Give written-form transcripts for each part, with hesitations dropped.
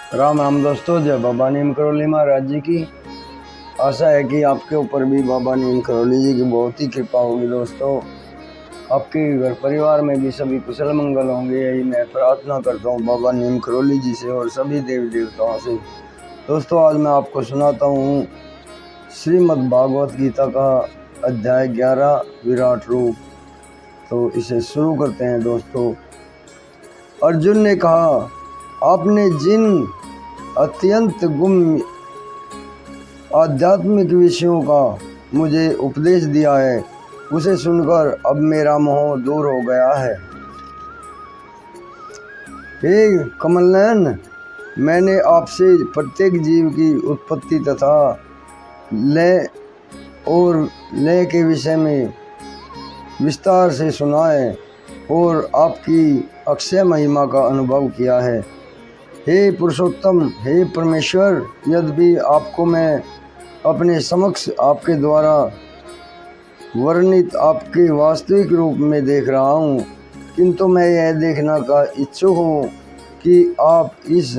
राम राम दोस्तों, जय बाबा नीम करौली महाराज जी की। आशा है कि आपके ऊपर भी बाबा नीम करौली जी की बहुत ही कृपा होगी। दोस्तों, आपके घर परिवार में भी सभी कुशल मंगल होंगे, यही मैं प्रार्थना करता हूँ बाबा नीम करौली जी से और सभी देवी देवताओं से। दोस्तों, आज मैं आपको सुनाता हूँ श्रीमद् भागवत गीता का अध्याय 11 विराट रूप। तो इसे शुरू करते हैं। दोस्तों, अर्जुन ने कहा, आपने जिन अत्यंत गुम आध्यात्मिक विषयों का मुझे उपदेश दिया है, उसे सुनकर अब मेरा मोह दूर हो गया है। हे कमलनयन, मैंने आपसे प्रत्येक जीव की उत्पत्ति तथा लय और लय के विषय में विस्तार से सुना है और आपकी अक्षय महिमा का अनुभव किया है। हे पुरुषोत्तम, हे परमेश्वर, यद्यपि आपको मैं अपने समक्ष आपके द्वारा वर्णित आपके वास्तविक रूप में देख रहा हूँ, किंतु मैं यह देखना का इच्छुक हूँ कि आप इस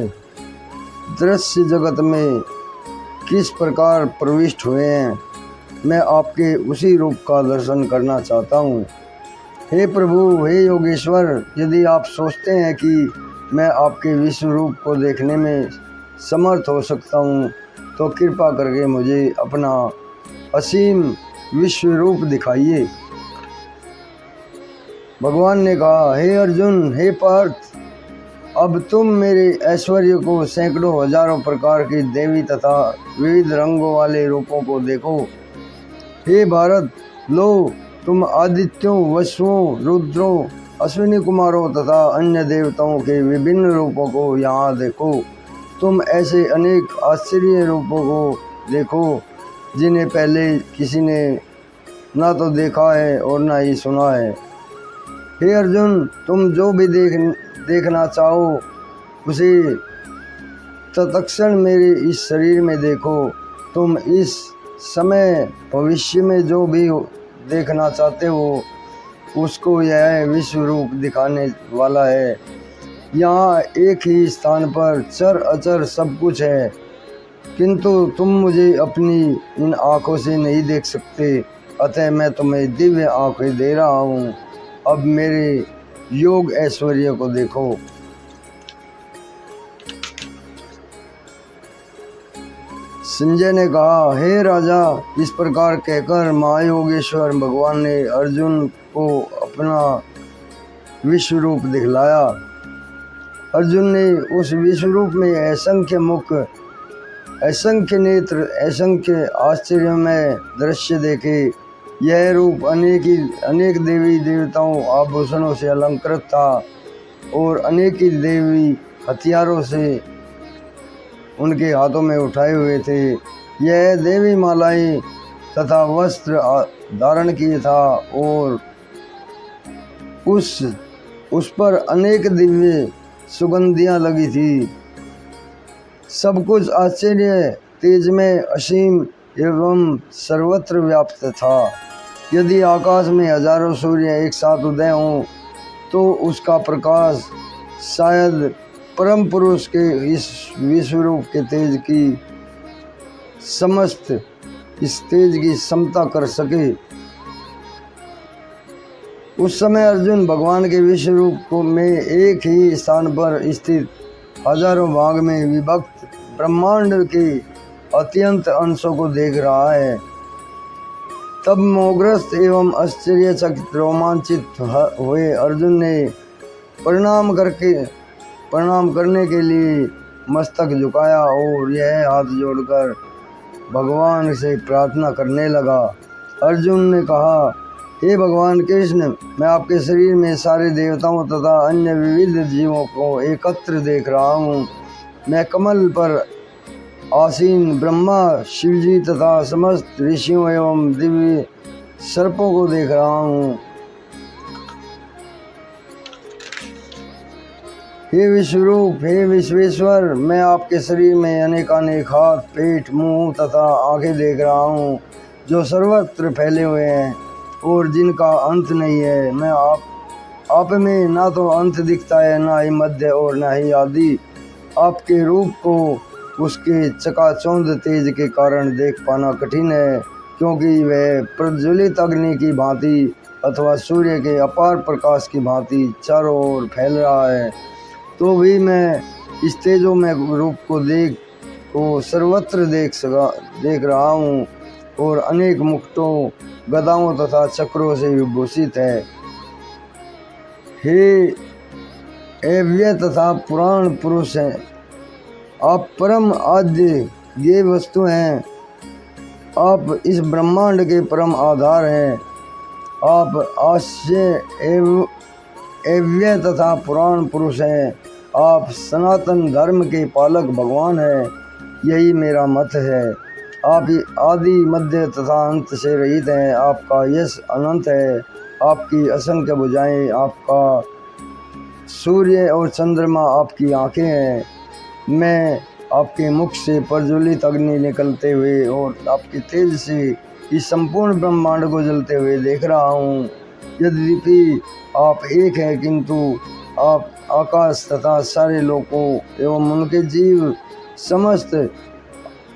दृश्य जगत में किस प्रकार प्रविष्ट हुए हैं। मैं आपके उसी रूप का दर्शन करना चाहता हूँ। हे प्रभु, हे योगेश्वर, यदि आप सोचते हैं कि मैं आपके विश्व रूप को देखने में समर्थ हो सकता हूँ, तो कृपा करके मुझे अपना असीम विश्व रूप दिखाइए। भगवान ने कहा, हे अर्जुन, हे पार्थ, अब तुम मेरे ऐश्वर्य को सैकड़ों हजारों प्रकार की देवी तथा विविध रंगों वाले रूपों को देखो। हे भारत, लो, तुम आदित्यों, वसुओं, रुद्रों, अश्विनी कुमारों तथा अन्य देवताओं के विभिन्न रूपों को यहाँ देखो। तुम ऐसे अनेक आश्चर्य रूपों को देखो जिन्हें पहले किसी ने ना तो देखा है और ना ही सुना है। हे अर्जुन, तुम जो भी देखना चाहो उसे तत्क्षण मेरे इस शरीर में देखो। तुम इस समय भविष्य में जो भी देखना चाहते हो उसको यह विश्व रूप दिखाने वाला है। यहाँ एक ही स्थान पर चर अचर सब कुछ है, किंतु तुम मुझे अपनी इन आँखों से नहीं देख सकते, अतः मैं तुम्हें दिव्य आँखें दे रहा हूँ। अब मेरे योग ऐश्वर्य को देखो। संजय ने कहा, हे राजा, इस प्रकार कहकर महायोगेश्वर भगवान ने अर्जुन को अपना विश्व रूप दिखलाया। अर्जुन ने उस विश्व रूप में असंख्य मुख, असंख्य नेत्र, असंख्य आश्चर्यमय दृश्य देखे। यह रूप अनेक देवी देवताओं आभूषणों से अलंकृत था और अनेक देवी हथियारों से उनके हाथों में उठाए हुए थे। यह देवी मालाएं तथा वस्त्र धारण किए था और उस पर अनेक दिव्य सुगंधियां लगी थी। सब कुछ आश्चर्य, तेज में असीम एवं सर्वत्र व्याप्त था। यदि आकाश में हजारों सूर्य एक साथ उदय हों तो उसका प्रकाश शायद परम पुरुष के इस विश्वरूप के तेज की समता कर सके। उस समय अर्जुन भगवान के विश्व रूप को में एक ही स्थान पर स्थित हजारों भाग में विभक्त ब्रह्मांड के अत्यंत अंशों को देख रहा है। तब मोहग्रस्त एवं आश्चर्यचकित रोमांचित हुए अर्जुन ने प्रणाम करने के लिए मस्तक झुकाया और यह हाथ जोड़कर भगवान से प्रार्थना करने लगा। अर्जुन ने कहा, हे भगवान कृष्ण, मैं आपके शरीर में सारे देवताओं तथा अन्य विविध जीवों को एकत्र देख रहा हूँ। मैं कमल पर आसीन ब्रह्मा, शिवजी तथा समस्त ऋषियों एवं दिव्य सर्पों को देख रहा हूँ। हे विश्वरूप, हे विश्वेश्वर, मैं आपके शरीर में अनेकानेक हाथ, पेट, मुंह तथा आंखें देख रहा हूँ जो सर्वत्र फैले हुए हैं और जिनका अंत नहीं है। मैं आप में ना तो अंत दिखता है, ना ही मध्य और ना ही आदि। आपके रूप को उसके चकाचौंध तेज के कारण देख पाना कठिन है, क्योंकि वह प्रज्वलित अग्नि की भांति अथवा सूर्य के अपार प्रकाश की भांति चारों ओर फैल रहा है। तो भी मैं इस तेजोमय रूप को सर्वत्र देख रहा हूँ और अनेक मुकुटों, गदाओं तथा चक्रों से विभूषित है। हे अव्यय तथा पुराण पुरुष हैं, आप परम आद्य ये वस्तु हैं, आप इस ब्रह्मांड के परम आधार हैं। आप आश्चर्य अव्यय तथा पुराण पुरुष हैं, आप सनातन धर्म के पालक भगवान हैं। यही मेरा मत है। आप आदि मध्य तथा अंत से रहित हैं, आपका यश अनंत है, आपकी असंख्य भुजाएं, आपका सूर्य और चंद्रमा आपकी आंखें हैं। मैं आपके मुख से प्रज्वलित अग्नि निकलते हुए और आपके तेज से इस संपूर्ण ब्रह्मांड को जलते हुए देख रहा हूँ। यद्यपि आप एक हैं, किंतु आप आकाश तथा सारे लोकों एवं उनके जीव समस्त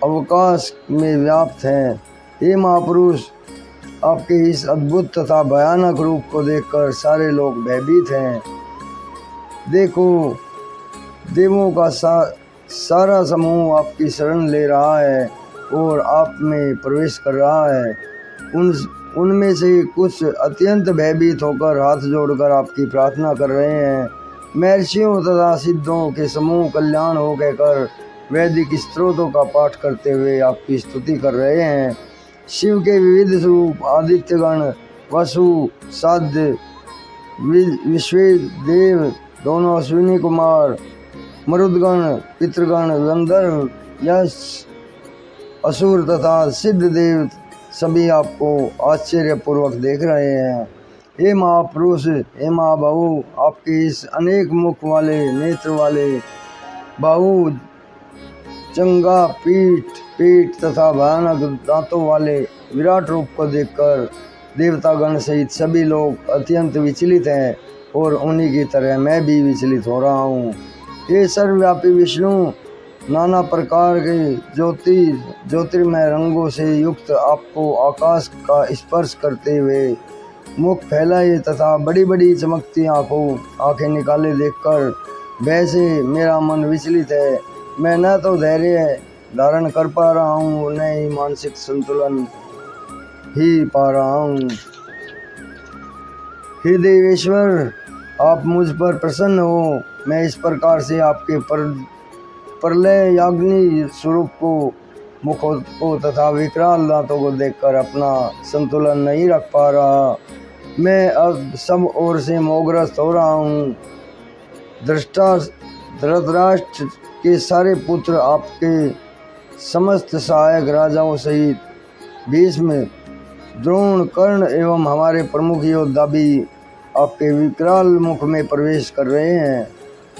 अवकाश में व्याप्त हैं। हे महापुरुष, आपके इस अद्भुत तथा भयानक रूप को देखकर सारे लोग भयभीत हैं। देखो, देवों का सारा समूह आपकी शरण ले रहा है और आप में प्रवेश कर रहा है। उनमें से कुछ अत्यंत भयभीत होकर हाथ जोड़कर आपकी प्रार्थना कर रहे हैं। महर्षियों तथा सिद्धों के समूह कल्याण हो कहकर वैदिक स्त्रोतों का पाठ करते हुए आपकी स्तुति कर रहे हैं। शिव के विविध स्वरूप आदित्यगण, वसु, साध्य, विश्वदेव, दोनों अश्विनी कुमार, मरुदगण, पितृगण, गंधर्व, यश, असुर तथा सिद्ध देव सभी आपको आश्चर्यपूर्वक देख रहे हैं। हे महापुरुष, हे महाबाहु, आपके इस अनेक मुख वाले, नेत्र वाले, बाहु, चंगा, पीठ तथा भयानक दांतों वाले विराट रूप को देखकर देवतागण सहित सभी लोग अत्यंत विचलित हैं और उन्हीं की तरह मैं भी विचलित हो रहा हूँ। हे सर्वव्यापी विष्णु, नाना प्रकार के ज्योतिर्मय रंगों से युक्त आपको आकाश का स्पर्श करते हुए मुख फैलाए तथा बड़ी बड़ी चमकती आंखें निकाले देखकर भय से मेरा मन विचलित है। मैं न तो धैर्य धारण कर पा रहा हूँ, न ही मानसिक संतुलन ही पा रहा हूँ। हे देवेश्वर, आप मुझ पर प्रसन्न हो। मैं इस प्रकार से आपके प्रलय याग्नि स्वरूप को, मुखों को तथा विकराल दांतों को देखकर अपना संतुलन नहीं रख पा रहा। मैं अब सब ओर से मोहग्रस्त हो रहा हूँ। धृतराष्ट्र के सारे पुत्र, आपके समस्त सहायक राजाओं सहित भीष्म, द्रोण, कर्ण एवं हमारे प्रमुख योद्धा भी आपके विकराल मुख में प्रवेश कर रहे हैं।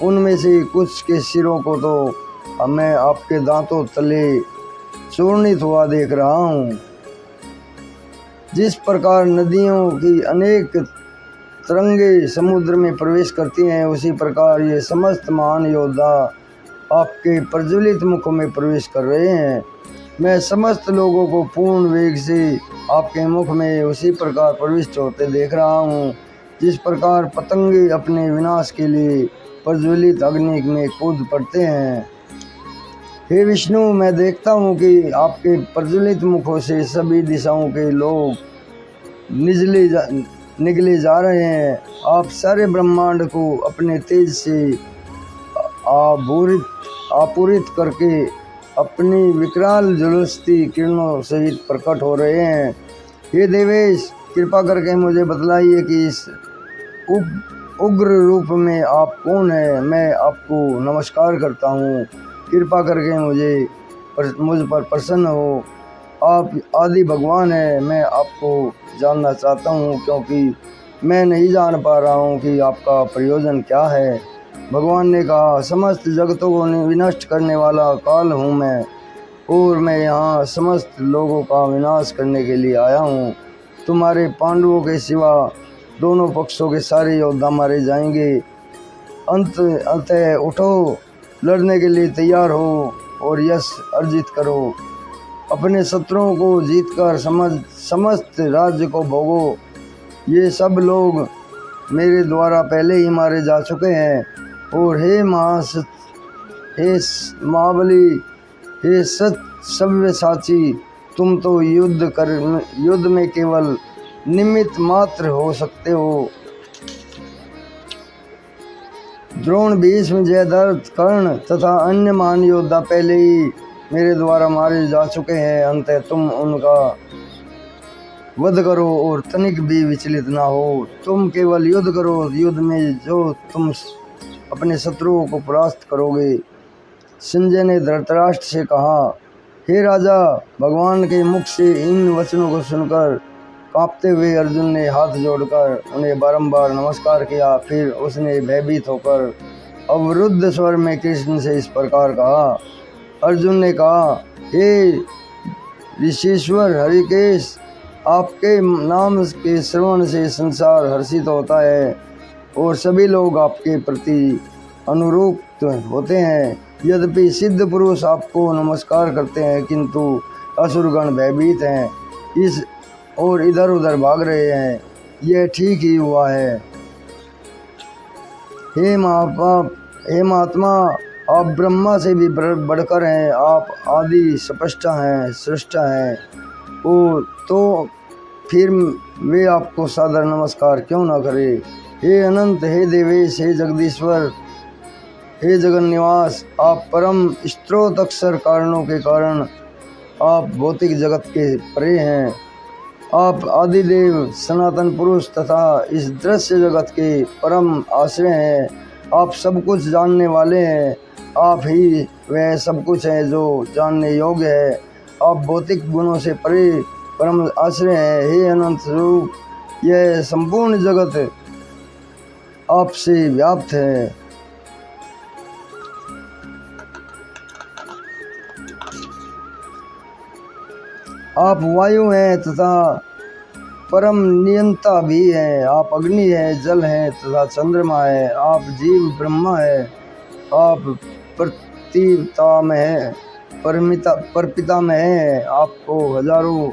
उनमें से कुछ के सिरों को तो मैं आपके दांतों तले चूर्णित हुआ देख रहा हूँ। जिस प्रकार नदियों की अनेक तरंगे समुद्र में प्रवेश करती हैं, उसी प्रकार ये समस्त महान योद्धा आपके प्रज्वलित मुखों में प्रवेश कर रहे हैं। मैं समस्त लोगों को पूर्ण वेग से आपके मुख में उसी प्रकार प्रविष्ट होते देख रहा हूँ, जिस प्रकार पतंगे अपने विनाश के लिए प्रज्वलित अग्नि में कूद पड़ते हैं। हे विष्णु, मैं देखता हूँ कि आपके प्रज्वलित मुखों से सभी दिशाओं के लोग निगले जा रहे हैं। आप सारे ब्रह्मांड को अपने तेज से आपूरित करके अपनी विकराल ज्वलंती किरणों सहित प्रकट हो रहे हैं। हे देवेश, कृपा करके मुझे बतलाइए कि इस उग्र रूप में आप कौन हैं। मैं आपको नमस्कार करता हूँ। कृपा करके मुझ पर प्रसन्न हो। आप आदि भगवान हैं। मैं आपको जानना चाहता हूँ, क्योंकि मैं नहीं जान पा रहा हूँ कि आपका प्रयोजन क्या है। भगवान ने कहा, समस्त जगतों को विनष्ट करने वाला काल हूँ मैं, और मैं यहाँ समस्त लोगों का विनाश करने के लिए आया हूँ। तुम्हारे पांडवों के सिवा दोनों पक्षों के सारे योद्धा मारे जाएंगे। अंतः उठो लड़ने के लिए तैयार हो और यश अर्जित करो। अपने शत्रुओं को जीतकर समस्त राज्य को भोगो। ये सब लोग मेरे द्वारा पहले ही मारे जा चुके हैं। और हे महाबली, हे सव्यसाची, तुम तो युद्ध में केवल निमित्त मात्र हो सकते हो। द्रोण, भीष्म, जयद्रथ, कर्ण तथा अन्य महान योद्धा पहले ही मेरे द्वारा मारे जा चुके हैं। अंततः तुम उनका वध करो और तनिक भी विचलित ना हो। तुम केवल युद्ध करो। युद्ध में जो तुम अपने शत्रुओं को परास्त करोगे। संजय ने धृतराष्ट्र से कहा, हे राजा, भगवान के मुख से इन वचनों को सुनकर कांपते हुए अर्जुन ने हाथ जोड़कर उन्हें बारंबार नमस्कार किया। फिर उसने भयभीत होकर अवरुद्ध स्वर में कृष्ण से इस प्रकार कहा। अर्जुन ने कहा, हे ऋषिश्वर हरिकेश, आपके नाम के श्रवण से संसार हर्षित होता है और सभी लोग आपके प्रति अनुरूप होते हैं। यद्यपि सिद्ध पुरुष आपको नमस्कार करते हैं, किंतु असुरगण भयभीत हैं और इधर उधर भाग रहे हैं। यह ठीक ही हुआ है। हे महात्मा, आप ब्रह्मा से भी बढ़कर हैं। आप आदि स्पष्टा हैं, सृष्टा हैं। और तो फिर वे आपको सादर नमस्कार क्यों ना करें। हे अनंत, हे देवेश, हे जगदीश्वर, हे जगन्निवास, आप परम स्त्रोत अक्षर कारणों के कारण आप भौतिक जगत के परे हैं। आप आदिदेव, सनातन पुरुष तथा इस दृश्य जगत के परम आश्रय हैं। आप सब कुछ जानने वाले हैं। आप ही वह सब कुछ है जो जानने योग्य है। आप भौतिक गुणों से परे परम आश्रय हैं। हे अनंत स्वरूप, यह संपूर्ण जगत आपसे व्याप्त है। आप वायु हैं तथा परम नियंता भी हैं। आप अग्नि हैं, जल हैं तथा चंद्रमा है। आप जीव ब्रह्मा है। आप प्रतिता में है, परपिता में है। आपको हजारों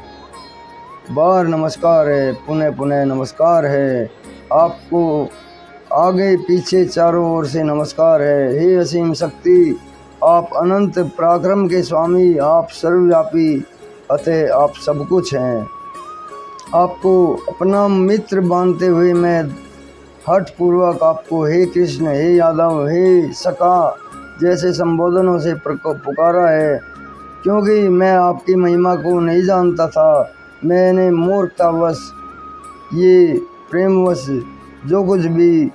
बार नमस्कार है, पुनः पुनः नमस्कार है। आपको आगे पीछे चारों ओर से नमस्कार है। हे असीम शक्ति, आप अनंत पराक्रम के स्वामी, आप सर्वव्यापी, अतः आप सब कुछ हैं। आपको अपना मित्र मानते हुए मैं हठ पूर्वक आपको हे कृष्ण, हे यादव, हे सखा जैसे संबोधनों से पुकारा है, क्योंकि मैं आपकी महिमा को नहीं जानता था। मैंने मूर्खतावश, ये प्रेमवश जो कुछ भी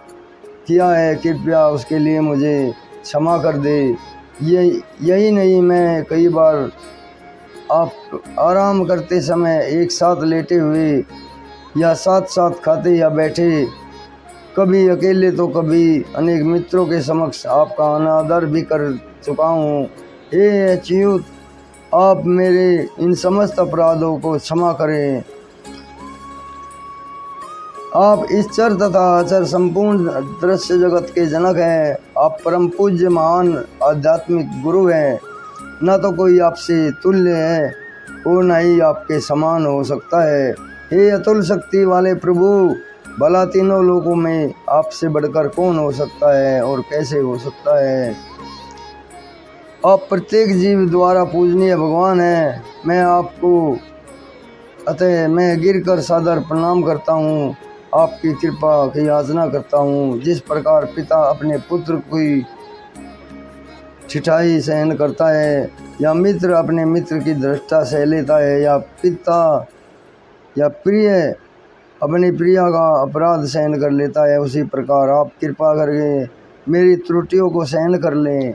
किया है, कृपया उसके लिए मुझे क्षमा कर दे। यही नहीं, मैं कई बार आप आराम करते समय एक साथ लेटे हुए या साथ साथ खाते या बैठे, कभी अकेले तो कभी अनेक मित्रों के समक्ष आपका अनादर भी कर चुका हूँ। हे अच्युत, आप मेरे इन समस्त अपराधों को क्षमा करें। आप इस चर तथा अचर संपूर्ण दृश्य जगत के जनक हैं। आप परम पूज्य महान आध्यात्मिक गुरु हैं। न तो कोई आपसे तुल्य है और न ही आपके समान हो सकता है। हे अतुल शक्ति वाले प्रभु, भला तीनों लोकों में आपसे बढ़कर कौन हो सकता है और कैसे हो सकता है। आप प्रत्येक जीव द्वारा पूजनीय भगवान हैं। मैं आपको अतः मैं गिरकर सादर प्रणाम करता हूँ। आपकी कृपा की याचना करता हूँ। जिस प्रकार पिता अपने पुत्र की छिटाई सहन करता है, या मित्र अपने मित्र की दृष्टा सह लेता है, या पिता या प्रिय अपनी प्रिया का अपराध सहन कर लेता है, उसी प्रकार आप कृपा करके मेरी त्रुटियों को सहन कर लें।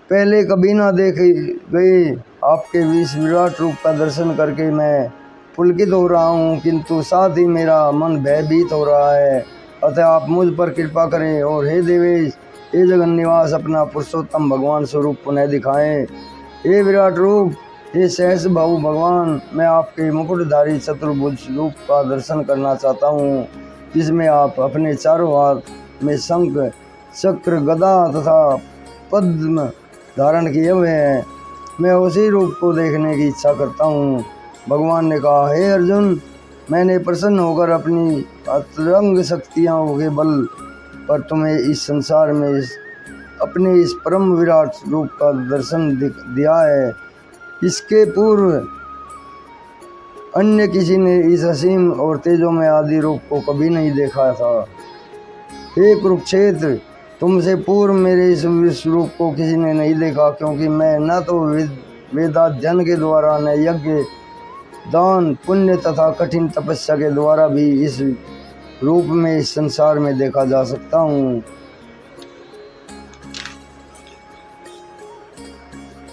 पहले कभी ना देखे गए आपके इस विराट रूप का दर्शन करके मैं पुलकित हो रहा हूँ, किंतु साथ ही मेरा मन भयभीत हो रहा है। अतः आप मुझ पर कृपा करें और हे देवेश, हे जगन्निवास, अपना पुरुषोत्तम भगवान स्वरूप पुनः दिखाएं। हे विराट रूप, हे सहस भाऊ भगवान, मैं आपके मुकुटधारी चतुर्भुज रूप का दर्शन करना चाहता हूँ, जिसमें आप अपने चारों हाथ में शंख, चक्र, गदा तथा पद्म धारण किए हुए हैं, मैं उसी रूप को देखने की इच्छा करता हूँ। भगवान ने कहा, हे अर्जुन, मैंने प्रसन्न होकर अपनी अतरंग शक्तियों के बल पर तुम्हें इस संसार में अपने इस परम विराट रूप का दर्शन दिया है। इसके पूर्व अन्य किसी ने इस असीम और तेजोमय आदि रूप को कभी नहीं देखा था। हे कुरुक्षेत्र, तुमसे पूर्व मेरे इस विश्व रूप को किसी ने नहीं देखा, क्योंकि मैं न तो वेदाध्ययन के द्वारा, न यज्ञ, दान, पुण्य तथा कठिन तपस्या के द्वारा भी इस रूप में इस संसार में देखा जा सकता हूँ।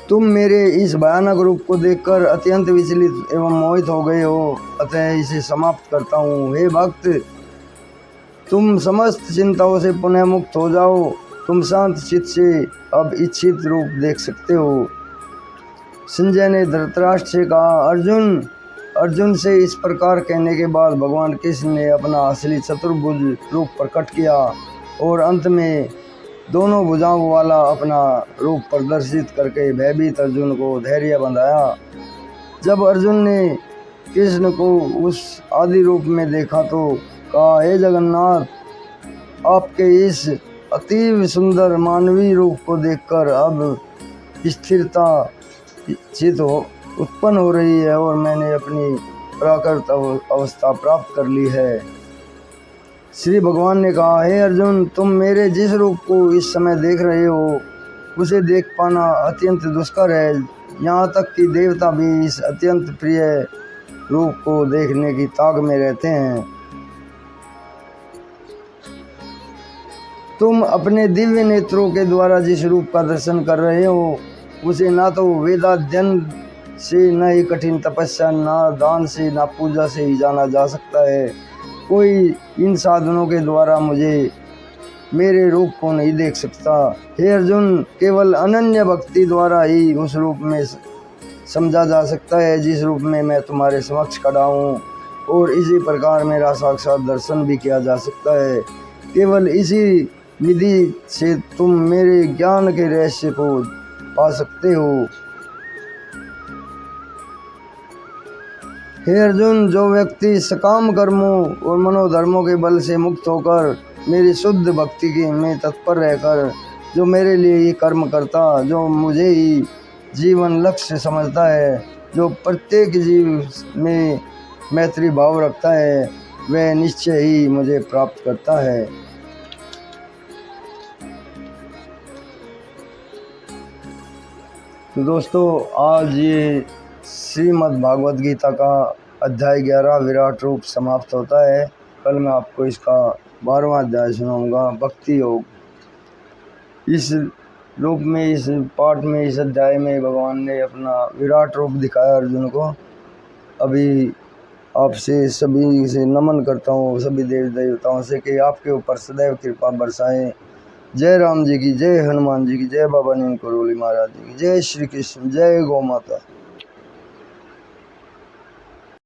तुम मेरे इस भयानक रूप को देखकर अत्यंत विचलित एवं मोहित हो गए हो, अतः इसे समाप्त करता हूँ। हे भक्त, तुम समस्त चिंताओं से पुनः मुक्त हो जाओ। तुम शांत चित्त से अब इच्छित रूप देख सकते हो। संजय ने धृतराष्ट्र से कहा, अर्जुन से इस प्रकार कहने के बाद भगवान कृष्ण ने अपना असली चतुर्भुज रूप प्रकट किया और अंत में दोनों भुजाओं वाला अपना रूप प्रदर्शित करके भयभीत अर्जुन को धैर्य बंधाया। जब अर्जुन ने कृष्ण को उस आदि रूप में देखा तो कहा, हे जगन्नाथ, आपके इस अतीव सुंदर मानवीय रूप को देखकर अब स्थिरता चित उत्पन्न हो रही है और मैंने अपनी प्राकृत अवस्था प्राप्त कर ली है। श्री भगवान ने कहा, हे अर्जुन, तुम मेरे जिस रूप को इस समय देख रहे हो उसे देख पाना अत्यंत दुष्कर है। यहाँ तक कि देवता भी इस अत्यंत प्रिय रूप को देखने की ताक में रहते हैं। तुम अपने दिव्य नेत्रों के द्वारा जिस रूप का दर्शन कर रहे हो उसे ना तो वेदाध्ययन से, न ही कठिन तपस्या, ना दान से, ना पूजा से ही जाना जा सकता है। कोई इन साधनों के द्वारा मुझे मेरे रूप को नहीं देख सकता। हे अर्जुन, केवल अनन्य भक्ति द्वारा ही उस रूप में समझा जा सकता है जिस रूप में मैं तुम्हारे समक्ष खड़ा हूँ, और इसी प्रकार मेरा साक्षात दर्शन भी किया जा सकता है। केवल इसी विधि से तुम मेरे ज्ञान के रहस्य को पा सकते हो। हे अर्जुन, जो व्यक्ति सकाम कर्मों और मनोधर्मों के बल से मुक्त होकर मेरी शुद्ध भक्ति के में तत्पर रहकर जो मेरे लिए ये कर्म करता, जो मुझे ही जीवन लक्ष्य समझता है, जो प्रत्येक जीव में मैत्री भाव रखता है, वह निश्चय ही मुझे प्राप्त करता है। तो दोस्तों, आज ये श्रीमद् भागवत गीता का अध्याय 11 विराट रूप समाप्त होता है। कल मैं आपको इसका 12वां अध्याय सुनाऊंगा, भक्ति योग। इस रूप में, इस पाठ में, इस अध्याय में भगवान ने अपना विराट रूप दिखाया अर्जुन को। अभी आपसे सभी से नमन करता हूँ, सभी देव देवताओं से, कि आपके ऊपर सदैव कृपा बरसाएं। जय राम जी की, जय हनुमान जी की, जय बाबा नीम करोली महाराज जी की, जय श्री कृष्ण, जय गौ माता।